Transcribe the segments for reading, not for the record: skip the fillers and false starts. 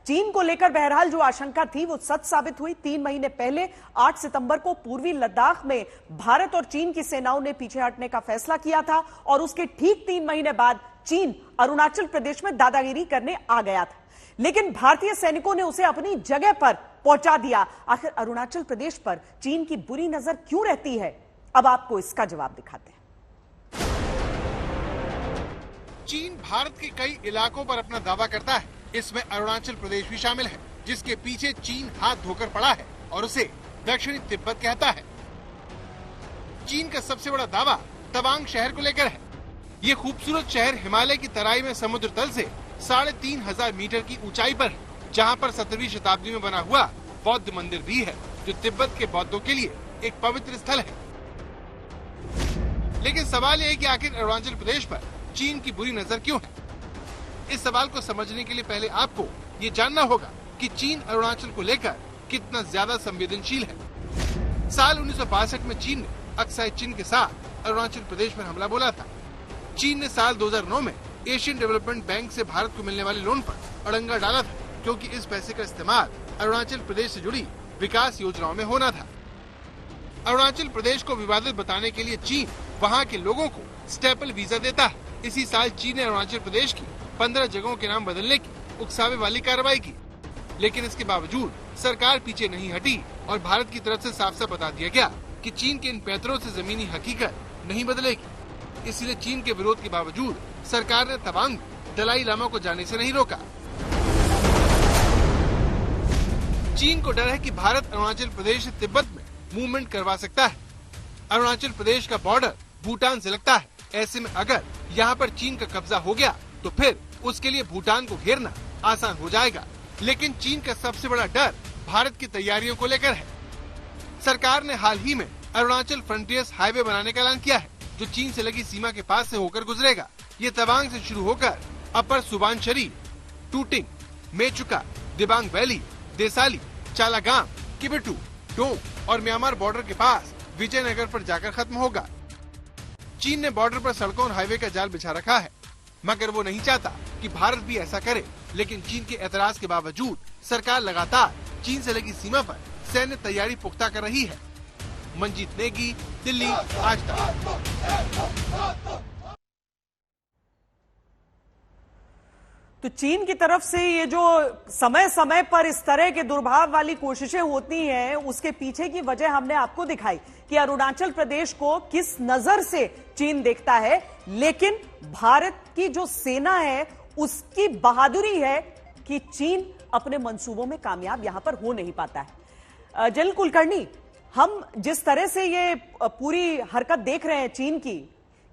चीन को लेकर बहरहाल जो आशंका थी वो सच साबित हुई। 3 महीने पहले 8 सितंबर को पूर्वी लद्दाख में भारत और चीन की सेनाओं ने पीछे हटने का फैसला किया था और उसके ठीक 3 महीने बाद चीन अरुणाचल प्रदेश में दादागिरी करने आ गया था, लेकिन भारतीय सैनिकों ने उसे अपनी जगह पर पहुंचा दिया। आखिर अरुणाचल प्रदेश पर चीन की बुरी नजर क्यों रहती है, अब आपको इसका जवाब दिखाते हैं। चीन भारत के कई इलाकों पर अपना दावा करता है, इसमें अरुणाचल प्रदेश भी शामिल है, जिसके पीछे चीन हाथ धोकर पड़ा है और उसे दक्षिणी तिब्बत कहता है। चीन का सबसे बड़ा दावा तवांग शहर को लेकर है। ये खूबसूरत शहर हिमालय की तराई में समुद्र तल से 3500 मीटर की ऊंचाई पर है, जहाँ पर 17वीं शताब्दी में बना हुआ बौद्ध मंदिर भी है, जो तिब्बत के बौद्धों के लिए एक पवित्र स्थल है। लेकिन सवाल ये है कि आखिर अरुणाचल प्रदेश पर चीन की बुरी नजर क्यों है? इस सवाल को समझने के लिए पहले आपको ये जानना होगा कि चीन अरुणाचल को लेकर कितना ज्यादा संवेदनशील है। साल 1962 में चीन ने अक्साई चिन के साथ अरुणाचल प्रदेश पर हमला बोला था। चीन ने साल 2009 में एशियन डेवलपमेंट बैंक से भारत को मिलने वाले लोन पर अड़ंगा डाला था, क्योंकि इस पैसे का इस्तेमाल अरुणाचल प्रदेश से जुड़ी विकास योजनाओं में होना था। अरुणाचल प्रदेश को विवादित बताने के लिए चीन वहाँ के लोगों को स्टेपल वीजा देता है। इसी साल चीन ने अरुणाचल प्रदेश की 15 जगहों के नाम बदलने की उकसावे वाली कार्रवाई की, लेकिन इसके बावजूद सरकार पीछे नहीं हटी और भारत की तरफ से साफ साफ बता दिया गया कि चीन के इन पैंतरों से जमीनी हकीकत नहीं बदलेगी। इसलिए चीन के विरोध के बावजूद सरकार ने तवांग दलाई लामा को जाने से नहीं रोका। चीन को डर है कि भारत अरुणाचल प्रदेश से तिब्बत में मूवमेंट करवा सकता है। अरुणाचल प्रदेश का बॉर्डर भूटान से लगता है। ऐसे में अगर यहाँ पर चीन का कब्जा हो गया तो फिर उसके लिए भूटान को घेरना आसान हो जाएगा। लेकिन चीन का सबसे बड़ा डर भारत की तैयारियों को लेकर है। सरकार ने हाल ही में अरुणाचल फ्रंटियर्स हाईवे बनाने का ऐलान किया है, जो चीन से लगी सीमा के पास से होकर गुजरेगा। ये तवांग से शुरू होकर अपर सुबानशरी, टूटिंग, मेचुका, दिबांग वैली, देसाली, चालागाम, किबिटू, डोंग और म्यांमार बॉर्डर के पास विजयनगर पर जाकर खत्म होगा। चीन ने बॉर्डर पर सड़कों और हाईवे का जाल बिछा रखा है, मगर वो नहीं चाहता कि भारत भी ऐसा करे। लेकिन चीन के एतराज के बावजूद सरकार लगातार चीन से लगी सीमा पर सैन्य तैयारी पुख्ता कर रही है। मंजीत नेगी, दिल्ली, आज तक। तो चीन की तरफ से ये जो समय समय पर इस तरह के दुर्भाव वाली कोशिशें होती हैं, उसके पीछे की वजह हमने आपको दिखाई कि अरुणाचल प्रदेश को किस नजर से चीन देखता है। लेकिन भारत की जो सेना है उसकी बहादुरी है कि चीन अपने मंसूबों में कामयाब यहां पर हो नहीं पाता है। जनरल कुलकर्णी, हम जिस तरह से ये पूरी हरकत देख रहे हैं चीन की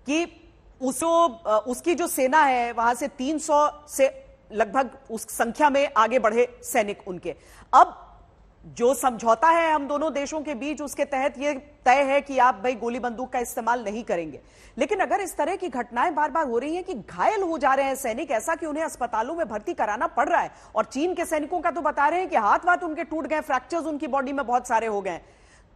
कि उसकी जो सेना है वहां से 300 से लगभग उस संख्या में आगे बढ़े सैनिक उनके, अब जो समझौता है हम दोनों देशों के बीच उसके तहत यह तय है कि आप भाई गोली बंदूक का इस्तेमाल नहीं करेंगे। लेकिन अगर इस तरह की घटनाएं बार बार हो रही हैं कि घायल हो जा रहे हैं सैनिक, ऐसा कि उन्हें अस्पतालों में भर्ती कराना पड़ रहा है, और चीन के सैनिकों का तो बता रहे हैं कि हाथ वाथ उनके टूट गए, फ्रैक्चर्स उनकी बॉडी में बहुत सारे हो गए,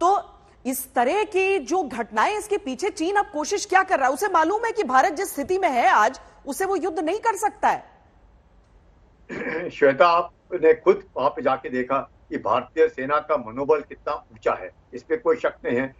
तो इस तरह की जो घटनाएं, इसके पीछे चीन अब कोशिश क्या कर रहा है? उसे मालूम है कि भारत जिस स्थिति में है आज, उसे वो युद्ध नहीं कर सकता है। श्वेता, आपने खुद वहां पे जाके देखा कि भारतीय सेना का मनोबल कितना ऊंचा है, इस पे कोई शक नहीं है।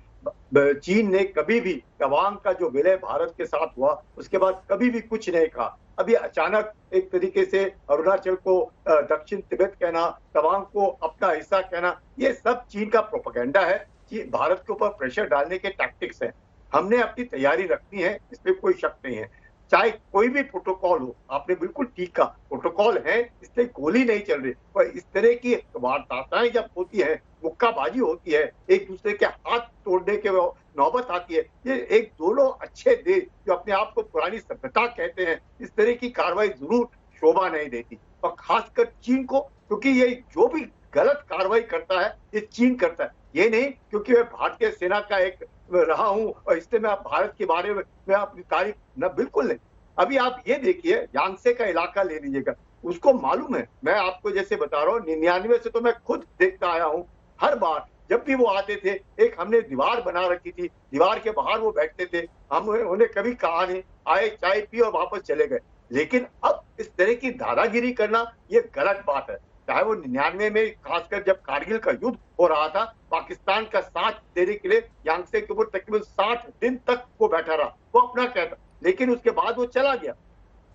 चीन ने कभी भी तवांग का जो विलय भारत के साथ हुआ उसके बाद कभी भी कुछ नहीं कहा। अभी अचानक एक तरीके से अरुणाचल को दक्षिण तिब्बत कहना, तवांग को अपना हिस्सा कहना, ये सब चीन का प्रोपेगेंडा है कि भारत के ऊपर प्रेशर डालने के टैक्टिक्स हैं। हमने अपनी तैयारी रखनी है, इसमें कोई शक नहीं है। चाहे कोई भी प्रोटोकॉल हो, आपने बिल्कुल ठीक कहा, प्रोटोकॉल है, इसलिए गोली नहीं चल रही। पर इस तरह की वारदातें जब होती है, मुक्काबाजी होती है, एक दूसरे के हाथ तोड़ने के नौबत आती है, ये एक दोनों अच्छे देश जो अपने आप को पुरानी सभ्यता कहते हैं, इस तरह की कार्रवाई जरूर शोभा नहीं देती। और खासकर चीन को, क्योंकि ये जो भी गलत कार्रवाई करता है ये चीन करता है। ये नहीं क्योंकि मैं भारतीय सेना का एक रहा हूं और इसलिए मैं भारत के बारे में अपनी तारीफ न, बिल्कुल नहीं। अभी आप ये देखिए, यांगसे का इलाका ले लीजिएगा, उसको मालूम है, मैं आपको जैसे बता रहा हूँ 99 से तो मैं खुद देखता आया हूँ। हर बार जब भी वो आते थे, एक हमने दीवार बना रखी थी, दीवार के बाहर वो बैठते थे, हम उन्हें कभी कहा नहीं, आए चाय पी और वापस चले गए। लेकिन अब इस तरह की दादागिरी करना ये गलत बात है। चाहे वो 99 में, खासकर जब कारगिल का युद्ध हो रहा था, पाकिस्तान का साथ देने के लिए यांगसे के ऊपर तकरीबन 60 दिन तक वो बैठा रहा, वो अपना कहता, लेकिन उसके बाद वो चला गया।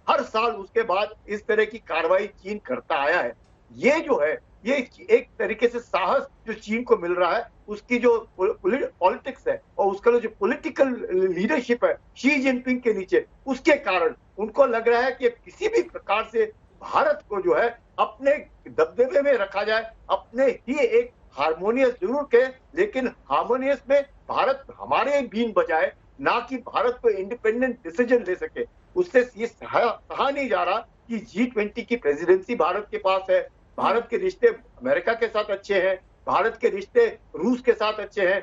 हर साल उसके बाद इस तरह की कार्रवाई चीन करता आया है। ये जो है, ये एक तरीके से साहस जो चीन को मिल रहा है, उसकी जो पॉलिटिक्स है और उसका जो पॉलिटिकल लीडरशिप है शी जिनपिंग के नीचे, उसके कारण उनको लग रहा है कि किसी भी प्रकार से भारत को जो है अपने दबदबे में रखा जाए, अपने ही एक हार्मोनियस जरूर के, लेकिन हार्मोनियस में भारत हमारे बीन बजाए, ना कि भारत को इंडिपेंडेंट डिसीजन ले सके। उससे ये कहा नहीं जा रहा कि G20 की प्रेसिडेंसी भारत के पास है, भारत के रिश्ते अमेरिका के साथ अच्छे हैं, भारत के रिश्ते रूस के साथ अच्छे हैं,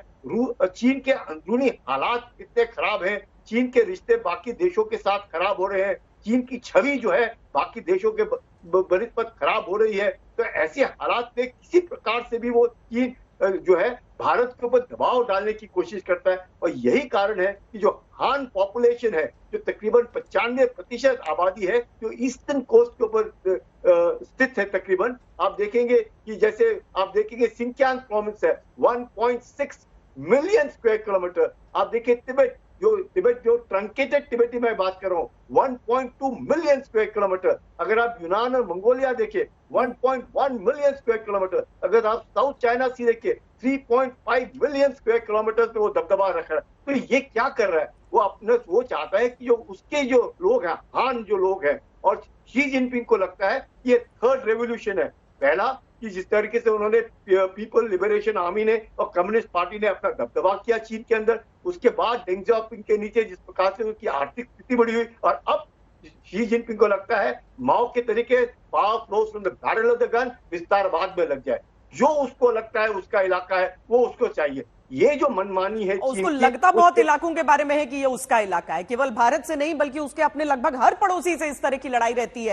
चीन के अंदरूनी हालात कितने खराब हैं, चीन के रिश्ते बाकी देशों के साथ खराब हो रहे हैं, चीन की छवि जो है बाकी देशों के बनिस्बत खराब हो रही है। तो ऐसे हालात में किसी प्रकार से भी वो चीन जो है भारत के ऊपर दबाव डालने की कोशिश करता है, और यही कारण है कि जो हान पॉपुलेशन है, जो तकरीबन 95% आबादी है, जो ईस्टर्न कोस्ट के ऊपर स्थित है, तकरीबन आप देखेंगे कि जैसे आप देखेंगे सिंकियांग प्रोविंस है 1.6 मिलियन स्क्वायर किलोमीटर। आप देखिए तिब्बत जो ट्रंकेटेड तिब्बती में बात कर रहा हूँ 1.2 मिलियन स्क्वायर किलोमीटर। अगर आप यूनान और मंगोलिया देखिए 1.1 मिलियन स्क्वायर किलोमीटर। अगर आप साउथ चाइना सी देखिए 3.5 मिलियन स्क्वायर किलोमीटर पे वो दबदबा रख रहा है। तो ये क्या कर रहा है, वो अपने वो चाहता है कि जो उसके जो लोग हैं, हान जो लोग हैं, और शी जिनपिंग को लगता है कि ये थर्ड रेवोल्यूशन है। पहला कि जिस तरीके से उन्होंने पीपल लिबरेशन आर्मी ने और कम्युनिस्ट पार्टी ने अपना दबदबा किया चीन के अंदर, उसके बाद डेंग जियाओपिंग के नीचे जिस प्रकार से उनकी आर्थिक स्थिति बढ़ी हुई, और अब शी जिनपिंग को लगता है माओ के तरीके power flows from the barrel of the gun, विस्तार बाद में लग जाए। जो उसको लगता है उसका इलाका है वो उसको चाहिए। ये जो मनमानी है उसको लगता बहुत इलाकों के बारे में है कि ये उसका इलाका है, केवल भारत से नहीं बल्कि उसके अपने लगभग हर पड़ोसी से इस तरह की लड़ाई रहती है।